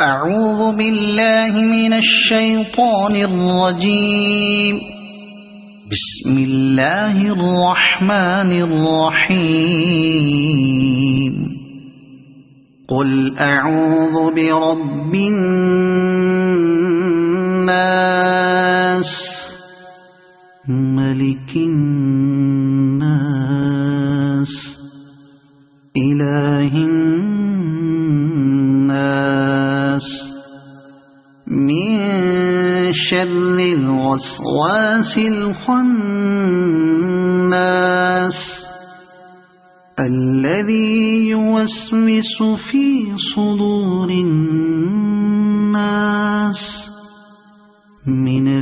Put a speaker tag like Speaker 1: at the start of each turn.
Speaker 1: أعوذ بالله من الشيطان الرجيم. بسم الله الرحمن الرحيم. قل أعوذ برب الناس ملك الناس إله الناس من شر الوسواس الخناس الذي يوسوس في صدور الناس من